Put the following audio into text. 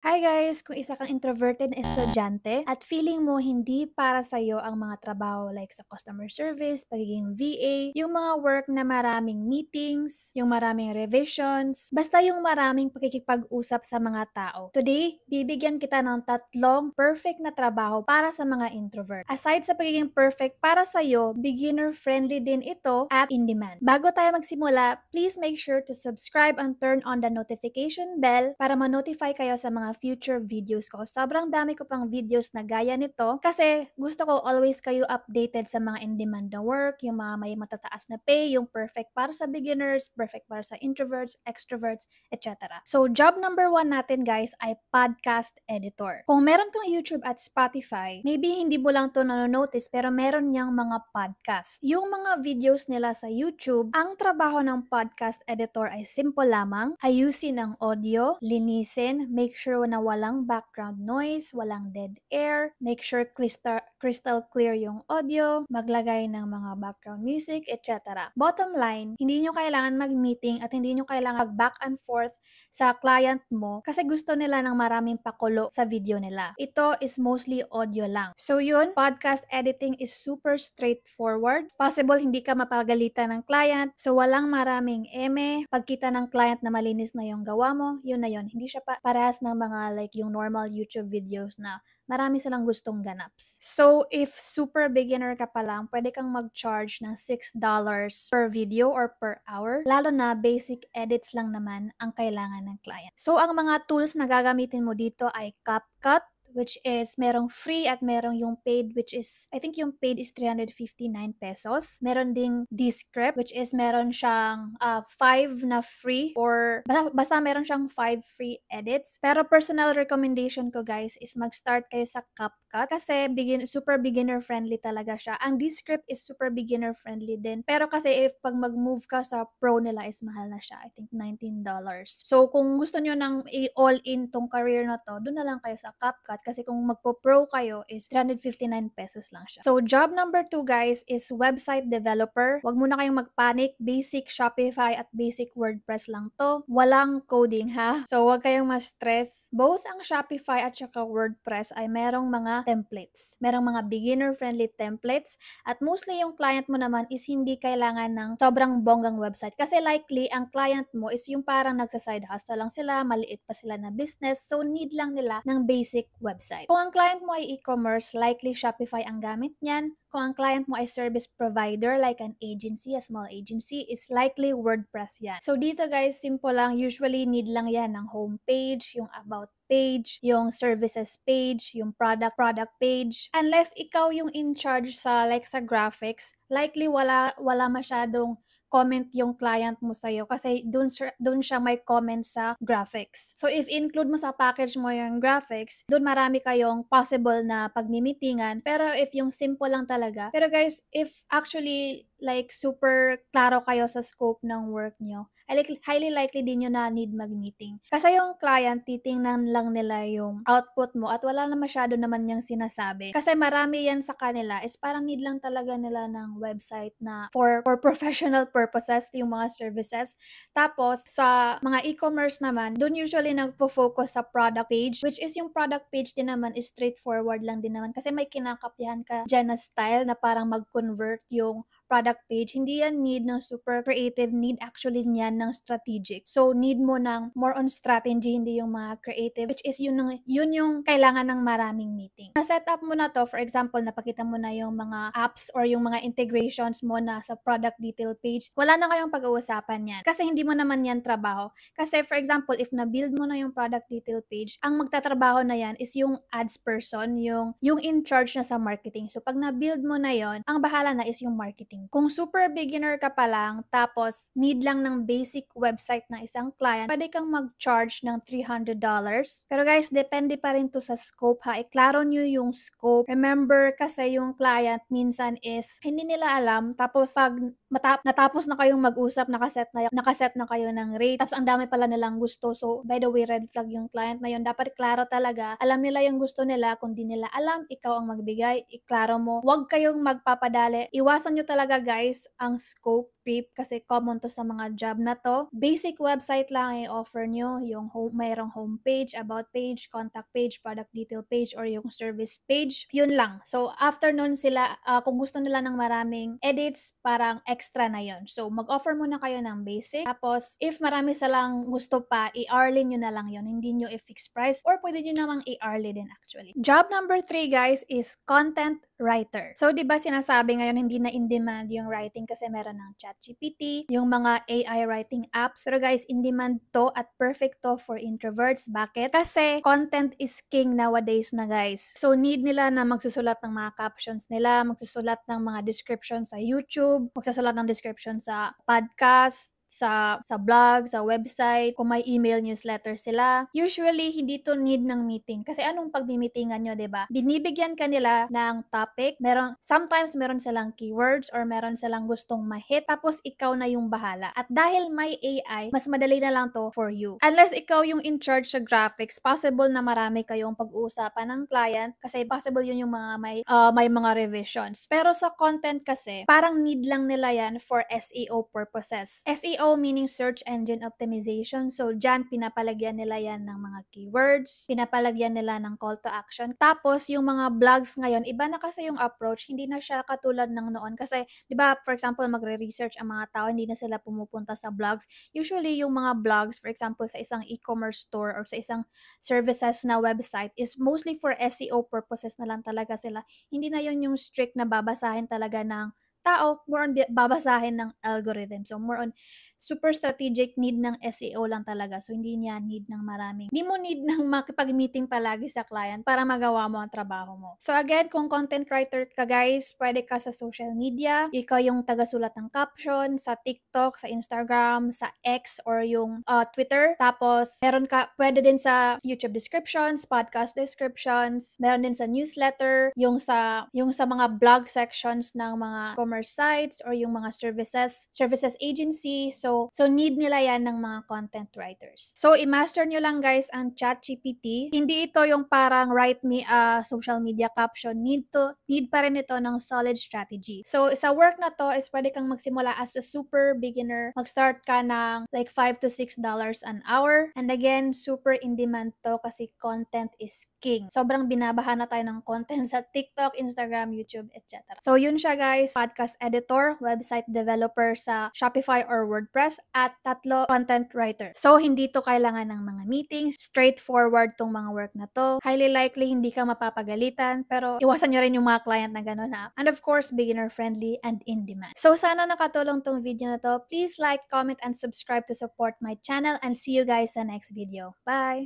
Hi guys! Kung isa kang introverted na estudyante at feeling mo hindi para sa'yo ang mga trabaho like sa customer service, pagiging VA, yung mga work na maraming meetings, yung maraming revisions, basta yung maraming pakikipag-usap sa mga tao. Today, bibigyan kita ng tatlong perfect na trabaho para sa mga introvert. Aside sa pagiging perfect para sa'yo, beginner-friendly din ito at in-demand. Bago tayo magsimula, please make sure to subscribe and turn on the notification bell para ma-notify kayo sa mga future videos ko. Sobrang dami ko pang videos na gaya nito kasi gusto ko always kayo updated sa mga in-demand na work, yung mga may matataas na pay, yung perfect para sa beginners, perfect para sa introverts, extroverts, etc. So, job number 1 natin guys ay podcast editor. Kung meron kang YouTube at Spotify, maybe hindi mo lang to nanonotice pero meron niyang mga podcast. Yung mga videos nila sa YouTube, ang trabaho ng podcast editor ay simple lamang, ayusin ang audio, linisin, make sure na walang background noise, walang dead air, make sure crystal clear yung audio, maglagay ng mga background music, etc. Bottom line, hindi nyo kailangan mag-meeting at hindi nyo kailangan mag-back and forth sa client mo kasi gusto nila ng maraming pakulo sa video nila. Ito is mostly audio lang. So yun, podcast editing is super straightforward. Possible hindi ka mapagalitan ng client, so walang maraming eme. Pagkita ng client na malinis na yung gawa mo, yun na yun. Hindi siya parehas ng mga like yung normal YouTube videos na marami silang gustong ganaps. So, if super beginner ka pa lang, pwede kang mag-charge ng $6 per video or per hour. Lalo na basic edits lang naman ang kailangan ng client. So, ang mga tools na gagamitin mo dito ay CapCut, which is merong free at merong yung paid, which is, I think yung paid is 359 pesos. Meron ding Descript, which is meron siyang 5 na free or basta meron siyang 5 free edits. Pero personal recommendation ko guys is mag-start kayo sa CapCut kasi super beginner friendly talaga siya. Ang Descript is super beginner friendly din. Pero kasi if pag mag-move ka sa pro nila is mahal na siya. I think $19. So kung gusto nyo nang i-all in tong career na to, doon na lang kayo sa CapCut kasi kung magpo-pro kayo is 359 pesos lang siya. So job number 2 guys is website developer. Wag muna kayong magpanic. Basic Shopify at basic WordPress lang to. Walang coding ha. So wag kayong ma-stress. Both ang Shopify at saka WordPress ay merong mga templates. Merong mga beginner-friendly templates at mostly yung client mo naman is hindi kailangan ng sobrang bonggang website kasi likely ang client mo is yung parang nagsa-side hustle lang sila, maliit pa sila na business, so need lang nila ng basic website. Kung ang client mo ay e-commerce, likely Shopify ang gamit niyan. Kung ang client mo ay service provider like an agency, a small agency, is likely WordPress yan. So dito guys, simple lang. Usually need lang yan ng homepage, yung about page, yung services page, yung product page. Unless ikaw yung in charge sa like sa graphics, likely wala masyadong comment yung client mo sa'yo kasi dun siya may comment sa graphics. So if include mo sa package mo yung graphics, dun marami kayong possible na pagmimitingan. Pero if yung simple lang talaga, pero guys, if actually like super klaro kayo sa scope ng work nyo, highly likely din nyo na need mag-meeting. Kasi yung client, titingnan lang nila yung output mo at wala na masyado naman niyang sinasabi. Kasi marami yan sa kanila is parang need lang talaga nila ng website na for professional purposes, yung mga services. Tapos, sa mga e-commerce naman, dun usually nagpo-focus sa product page, which is yung product page din naman is straightforward lang din naman kasi may kinakapyahan ka dyan na style na parang mag-convert yung product page. Hindi yan need ng super creative, need actually niyan ng strategic. So, need mo ng more on strategy, hindi yung mga creative, which is yun yung kailangan ng maraming meeting. Na-set up mo na to, for example, napakita mo na yung mga apps or yung mga integrations mo na sa product detail page, wala na kayong pag-uusapan yan. Kasi hindi mo naman yan trabaho. Kasi, for example, if na-build mo na yung product detail page, ang magtatrabaho na yan is yung ads person, yung in charge na sa marketing. So, pag na-build mo na yon, ang bahala na is yung marketing. Kung super beginner ka pa lang, tapos need lang ng basic website ng isang client, pwede kang mag-charge ng $300. Pero guys, depende pa rin to sa scope ha. Iklaro nyo yung scope. Remember, kasi yung client minsan is hindi nila alam, tapos pag natapos na kayong mag-usap, nakaset na kayo ng rate, tapos ang dami pala nilang gusto. So, by the way, red flag yung client na yun. Dapat klaro talaga. Alam nila yung gusto nila. Kung di nila alam, ikaw ang magbigay. Iklaro mo. Huwag kayong magpapadali. Iwasan nyo talaga guys ang scope prep kasi common to sa mga job na to. Basic website lang i-offer nyo, yung mayroong homepage, about page, contact page, product detail page, or yung service page. Yun lang. So, after nun sila, kung gusto nila ng maraming edits, parang extra na yun. So, mag-offer muna kayo ng basic. Tapos, if marami silang gusto pa, i-hourly nyo na lang yun. Hindi nyo i-fix price or pwede nyo namang i-hourly din actually. Job number 3 guys is content writer. So, di ba sinasabi ngayon hindi na in demand yung writing kasi meron ng ChatGPT, yung mga AI writing apps. Pero guys, in demand to at perfect to for introverts. Bakit? Kasi content is king nowadays na guys. So, need nila na magsusulat ng mga captions nila, magsusulat ng mga description sa YouTube, magsusulat ng description sa podcast, sa blog, sa website, kung may email newsletter sila. Usually, hindi to need ng meeting. Kasi anong pagmi-meetingan nyo, 'di ba? Binibigyan kanila ng topic. Sometimes meron silang keywords or meron silang gustong ma-hit. Tapos, ikaw na yung bahala. At dahil may AI, mas madali na lang to for you. Unless ikaw yung in charge sa graphics, possible na marami kayong pag-uusapan ng client kasi possible yun yung mga may mga revisions. Pero sa content kasi, parang need lang nila yan for SEO purposes. SEO meaning search engine optimization. So, dyan pinapalagyan nila yan ng mga keywords, pinapalagyan nila ng call to action. Tapos, yung mga blogs ngayon, iba na kasi yung approach, hindi na siya katulad ng noon. Kasi, di ba, for example, magre-research ang mga tao, hindi na sila pumupunta sa blogs. Usually, yung mga blogs, for example, sa isang e-commerce store or sa isang services na website is mostly for SEO purposes na lang talaga sila. Hindi na yun yung strict na babasahin talaga ng tao, more on babasahin ng algorithm. So, more on super strategic need ng SEO lang talaga. So, hindi niya need ng maraming. Hindi mo need ng makipag-meeting palagi sa client para magawa mo ang trabaho mo. So, again, kung content writer ka guys, pwede ka sa social media. Ikaw yung tagasulat ng caption sa TikTok, sa Instagram, sa X, or yung Twitter. Tapos, pwede din sa YouTube descriptions, podcast descriptions, meron din sa newsletter, yung sa mga blog sections ng mga commerce sites or yung mga services agency. So need nila yan ng mga content writers. So, i-master nyo lang guys ang ChatGPT. Hindi ito yung parang write me a social media caption. Need pa rin ito ng solid strategy. So, sa work na to is pwede kang magsimula as a super beginner. Mag-start ka ng like $5 to $6 an hour. And again, super in demand to kasi content is king. Sobrang binabahan na tayo ng content sa TikTok, Instagram, YouTube, etc. So, yun siya guys. Podcast editor, website developer sa Shopify or WordPress, at 3 content writer. So, hindi to kailangan ng mga meetings. Straightforward tong mga work na to. Highly likely, hindi ka mapapagalitan. Pero, iwasan nyo rin yung mga client na gano'n na. And of course, beginner friendly and in demand. So, sana nakatulong tong video na to. Please like, comment, and subscribe to support my channel. And see you guys sa next video. Bye!